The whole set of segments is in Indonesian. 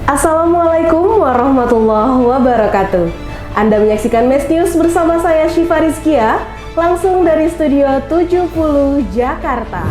Assalamualaikum warahmatullahi wabarakatuh. Anda menyaksikan Mes News bersama saya Syifa Rizkia, langsung dari Studio 70 Jakarta.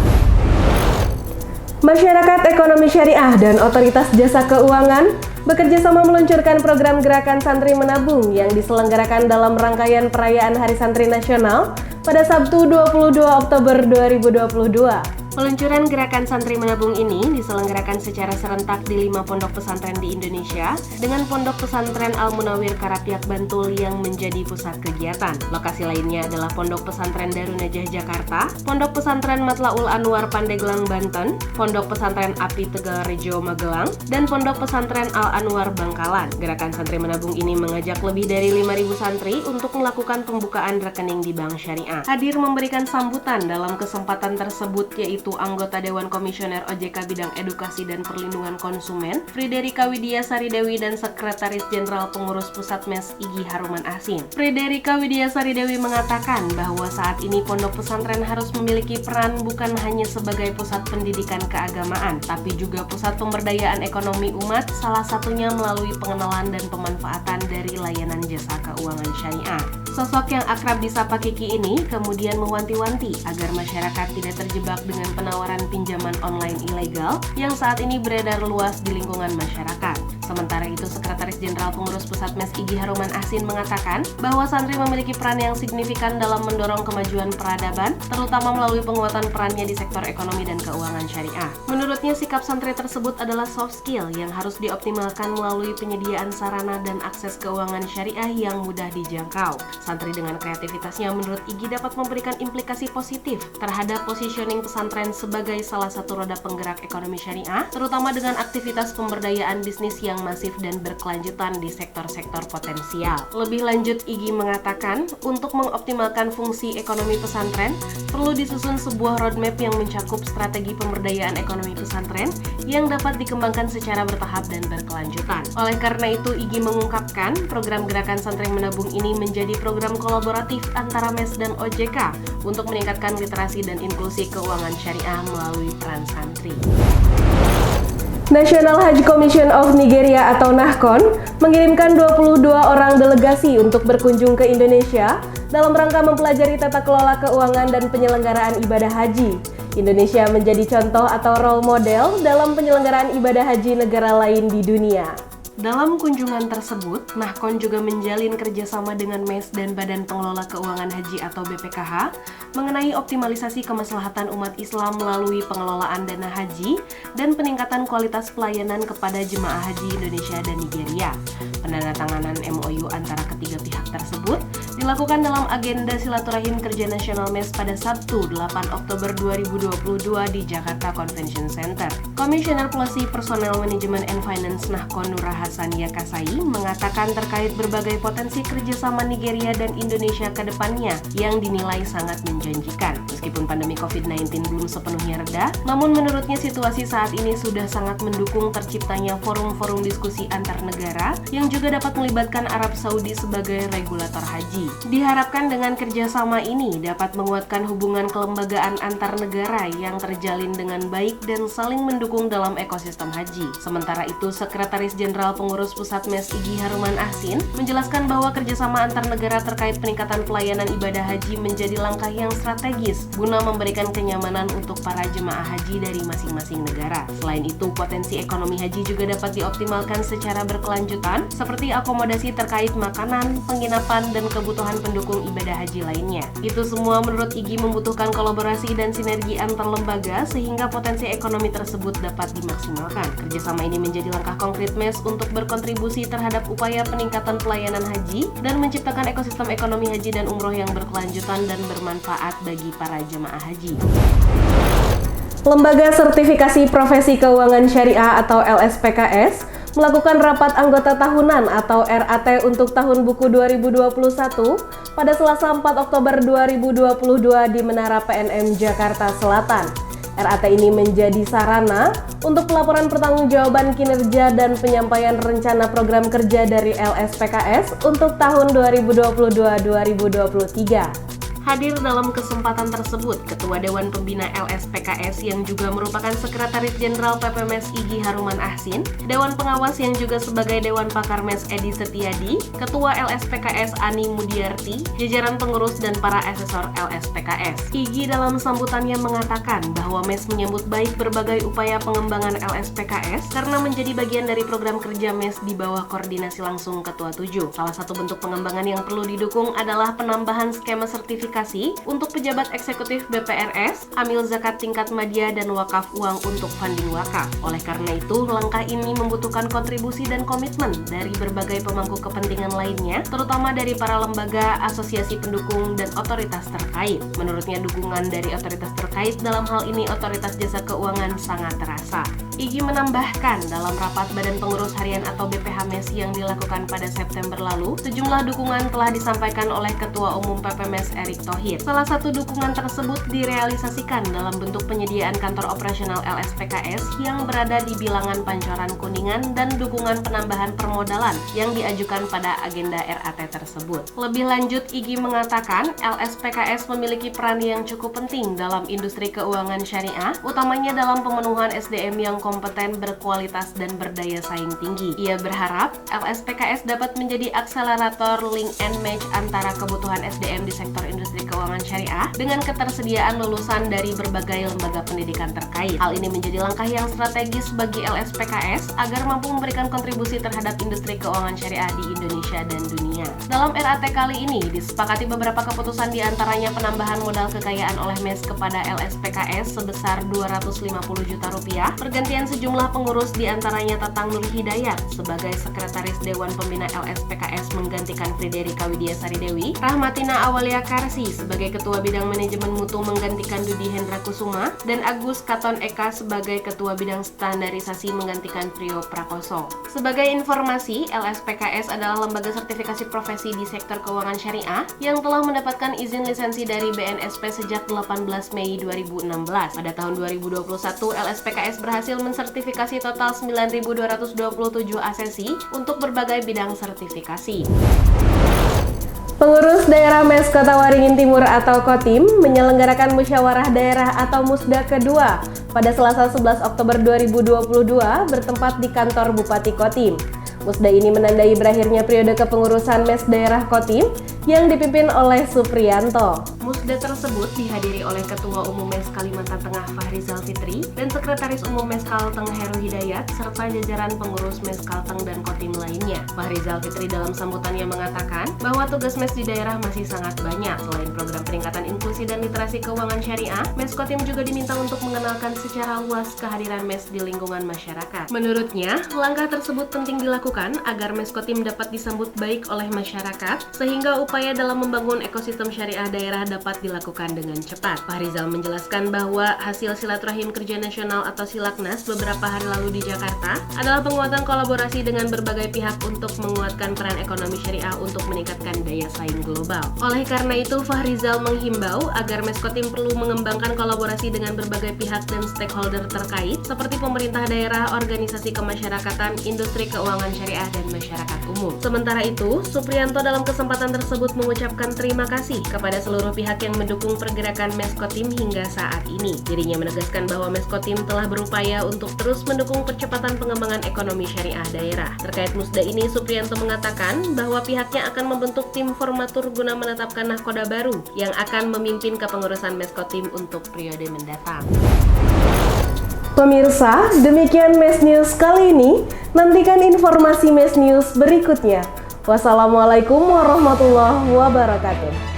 Masyarakat Ekonomi Syariah dan Otoritas Jasa Keuangan bekerja sama meluncurkan program Gerakan Santri Menabung yang diselenggarakan dalam rangkaian perayaan Hari Santri Nasional pada Sabtu 22 Oktober 2022. Peluncuran Gerakan Santri Menabung ini diselenggarakan secara serentak di 5 pondok pesantren di Indonesia dengan Pondok Pesantren Al-Munawir Karapiak Bantul yang menjadi pusat kegiatan. Lokasi lainnya adalah Pondok Pesantren Darun Najah Jakarta, Pondok Pesantren Matlaul Anwar Pandeglang Banten, Pondok Pesantren Api Tegalrejo Magelang, dan Pondok Pesantren Al-Anwar Bangkalan. Gerakan Santri Menabung ini mengajak lebih dari 5.000 santri untuk melakukan pembukaan rekening di Bank Syariah. Hadir memberikan sambutan dalam kesempatan tersebut yaitu anggota Dewan Komisioner OJK Bidang Edukasi dan Perlindungan Konsumen, Friderika Widya Saridewi dan Sekretaris Jenderal Pengurus Pusat MES Igi Haruman Ahsin. Friderika Widya Saridewi mengatakan bahwa saat ini pondok pesantren harus memiliki peran bukan hanya sebagai pusat pendidikan keagamaan, tapi juga pusat pemberdayaan ekonomi umat, salah satunya melalui pengenalan dan pemanfaatan dari layanan jasa keuangan syariah. Sosok yang akrab disapa Kiki ini kemudian mewanti-wanti agar masyarakat tidak terjebak dengan penawaran pinjaman online ilegal yang saat ini beredar luas di lingkungan masyarakat. Sementara itu, Sekretaris Jenderal Pengurus Pusat MES Igi Haruman Ahsin mengatakan bahwa santri memiliki peran yang signifikan dalam mendorong kemajuan peradaban, terutama melalui penguatan perannya di sektor ekonomi dan keuangan syariah. Menurutnya, sikap santri tersebut adalah soft skill yang harus dioptimalkan melalui penyediaan sarana dan akses keuangan syariah yang mudah dijangkau. Santri dengan kreativitasnya menurut Igi dapat memberikan implikasi positif terhadap positioning pesantren sebagai salah satu roda penggerak ekonomi syariah, terutama dengan aktivitas pemberdayaan bisnis yang masif dan berkelanjutan di sektor-sektor potensial. Lebih lanjut, Igi mengatakan, untuk mengoptimalkan fungsi ekonomi pesantren, perlu disusun sebuah roadmap yang mencakup strategi pemberdayaan ekonomi pesantren yang dapat dikembangkan secara bertahap dan berkelanjutan. Oleh karena itu, Igi mengungkapkan, program Gerakan Santri Menabung ini menjadi program kolaboratif antara MES dan OJK untuk meningkatkan literasi dan inklusi keuangan syariah melalui peran santri. National Hajj Commission of Nigeria atau NAHCON mengirimkan 22 orang delegasi untuk berkunjung ke Indonesia dalam rangka mempelajari tata kelola keuangan dan penyelenggaraan ibadah haji. Indonesia menjadi contoh atau role model dalam penyelenggaraan ibadah haji negara lain di dunia. Dalam kunjungan tersebut, NAHCON juga menjalin kerjasama dengan MES dan Badan Pengelola Keuangan Haji atau BPKH mengenai optimalisasi kemaslahatan umat Islam melalui pengelolaan dana haji dan peningkatan kualitas pelayanan kepada jemaah haji Indonesia dan Nigeria. Penandatanganan MOU antara ketiga pihak tersebut dilakukan dalam agenda silaturahim kerja nasional MES pada Sabtu 8 Oktober 2022 di Jakarta Convention Center. Komisioner Policy Personnel Management and Finance NAHCON Nur Hassania Kasai mengatakan terkait berbagai potensi kerjasama Nigeria dan Indonesia ke depannya yang dinilai sangat menjanjikan. Meskipun pandemi COVID-19 belum sepenuhnya reda, namun menurutnya situasi saat ini sudah sangat mendukung terciptanya forum-forum diskusi antar negara yang juga dapat melibatkan Arab Saudi sebagai regulator haji. Diharapkan dengan kerjasama ini dapat menguatkan hubungan kelembagaan antar negara yang terjalin dengan baik dan saling mendukung dalam ekosistem haji. Sementara itu, Sekretaris Jenderal Pengurus Pusat MES Igi Haruman Ahsin menjelaskan bahwa kerjasama antar negara terkait peningkatan pelayanan ibadah haji menjadi langkah yang strategis guna memberikan kenyamanan untuk para jemaah haji dari masing-masing negara. Selain itu, potensi ekonomi haji juga dapat dioptimalkan secara berkelanjutan seperti akomodasi terkait makanan, penginapan, dan kebutuhan pendukung ibadah haji lainnya. Itu semua menurut Igi membutuhkan kolaborasi dan sinergi antar lembaga sehingga potensi ekonomi tersebut dapat dimaksimalkan. Kerjasama ini menjadi langkah konkret MES untuk berkontribusi terhadap upaya peningkatan pelayanan haji dan menciptakan ekosistem ekonomi haji dan umroh yang berkelanjutan dan bermanfaat bagi para jemaah haji. Lembaga Sertifikasi Profesi Keuangan Syariah atau LSPKS melakukan rapat anggota tahunan atau RAT untuk tahun buku 2021 pada Selasa 4 Oktober 2022 di Menara PNM Jakarta Selatan. RAT ini menjadi sarana untuk pelaporan pertanggungjawaban kinerja dan penyampaian rencana program kerja dari LSPKS untuk tahun 2022-2023. Hadir dalam kesempatan tersebut, Ketua Dewan Pembina LSPKS yang juga merupakan Sekretaris Jenderal PPMES Igi Haruman Ahsin, Dewan Pengawas yang juga sebagai Dewan Pakar MES Edi Setiadi, Ketua LSPKS Ani Mudiarti, jajaran pengurus dan para asesor LSPKS. Igi dalam sambutannya mengatakan bahwa MES menyambut baik berbagai upaya pengembangan LSPKS karena menjadi bagian dari program kerja MES di bawah koordinasi langsung Ketua 7. Salah satu bentuk pengembangan yang perlu didukung adalah penambahan skema sertifikasi untuk pejabat eksekutif BPRS, amil zakat tingkat madya, dan wakaf uang untuk funding wakaf. Oleh karena itu, langkah ini membutuhkan kontribusi dan komitmen dari berbagai pemangku kepentingan lainnya, terutama dari para lembaga, asosiasi pendukung, dan otoritas terkait. Menurutnya, dukungan dari otoritas terkait dalam hal ini Otoritas Jasa Keuangan sangat terasa. Igi menambahkan, dalam rapat Badan Pengurus Harian atau BPH MES yang dilakukan pada September lalu, sejumlah dukungan telah disampaikan oleh Ketua Umum PPMES Erick Thohir. Salah satu dukungan tersebut direalisasikan dalam bentuk penyediaan kantor operasional LSPKS yang berada di bilangan Pancoran Kuningan dan dukungan penambahan permodalan yang diajukan pada agenda RAT tersebut. Lebih lanjut, Igi mengatakan LSPKS memiliki peran yang cukup penting dalam industri keuangan syariah, utamanya dalam pemenuhan SDM yang kompeten, berkualitas, dan berdaya saing tinggi. Ia berharap LSPKS dapat menjadi akselerator link and match antara kebutuhan SDM di sektor industri keuangan syariah dengan ketersediaan lulusan dari berbagai lembaga pendidikan terkait. Hal ini menjadi langkah yang strategis bagi LSPKS agar mampu memberikan kontribusi terhadap industri keuangan syariah di Indonesia dan dunia. Dalam RAT kali ini disepakati beberapa keputusan, diantaranya penambahan modal kekayaan oleh MES kepada LSPKS sebesar Rp250 juta, pergantian sejumlah pengurus diantaranya Tatang Nur Hidayat sebagai Sekretaris Dewan Pembina LSPKS menggantikan Friderika Widiasari Dewi, Rahmatina Awalia Karsi sebagai Ketua Bidang Manajemen Mutu menggantikan Dudi Hendra Kusuma, dan Agus Katon Eka sebagai Ketua Bidang Standarisasi menggantikan Prio Prakoso. Sebagai informasi, LSPKS adalah lembaga sertifikasi profesi di sektor keuangan syariah yang telah mendapatkan izin lisensi dari BNSP sejak 18 Mei 2016. Pada tahun 2021, LSPKS berhasil mensertifikasi total 9.227 asesi untuk berbagai bidang sertifikasi. Pengurus Daerah MES Kota Waringin Timur atau Kotim menyelenggarakan Musyawarah Daerah atau Musda kedua pada Selasa 11 Oktober 2022 bertempat di kantor Bupati Kotim. Musda ini menandai berakhirnya periode kepengurusan MES Daerah Kotim yang dipimpin oleh Supriyanto. Musda tersebut dihadiri oleh Ketua Umum MES Kalimantan Tengah Fahrizal Fitri dan Sekretaris Umum MES Kalteng Heru Hidayat serta jajaran pengurus MES Kalteng dan Kotim lainnya. Fahrizal Fitri dalam sambutannya mengatakan bahwa tugas MES di daerah masih sangat banyak. Selain program peningkatan inklusi dan literasi keuangan syariah, MES Kotim juga diminta untuk mengenalkan secara luas kehadiran MES di lingkungan masyarakat. Menurutnya, langkah tersebut penting dilakukan agar MES Kotim dapat disambut baik oleh masyarakat sehingga upaya dalam membangun ekosistem syariah daerah dapat dilakukan dengan cepat. Fahrizal menjelaskan bahwa hasil silaturahim kerja nasional atau Silaknas beberapa hari lalu di Jakarta adalah penguatan kolaborasi dengan berbagai pihak untuk menguatkan peran ekonomi syariah untuk meningkatkan daya saing global. Oleh karena itu, Fahrizal menghimbau agar MES Kotim perlu mengembangkan kolaborasi dengan berbagai pihak dan stakeholder terkait seperti pemerintah daerah, organisasi kemasyarakatan, industri keuangan syariah, dan masyarakat umum. Sementara itu, Supriyanto dalam kesempatan tersebut mengucapkan terima kasih kepada seluruh pihak yang mendukung pergerakan MES Kotim hingga saat ini. Dirinya menegaskan bahwa MES Kotim telah berupaya untuk terus mendukung percepatan pengembangan ekonomi syariah daerah. Terkait musda ini, Supriyanto mengatakan bahwa pihaknya akan membentuk tim formatur guna menetapkan nahkoda baru yang akan memimpin kepengurusan MES Kotim untuk periode mendatang. Pemirsa, demikian MES News kali ini. Nantikan informasi MES News berikutnya. Wassalamualaikum warahmatullahi wabarakatuh.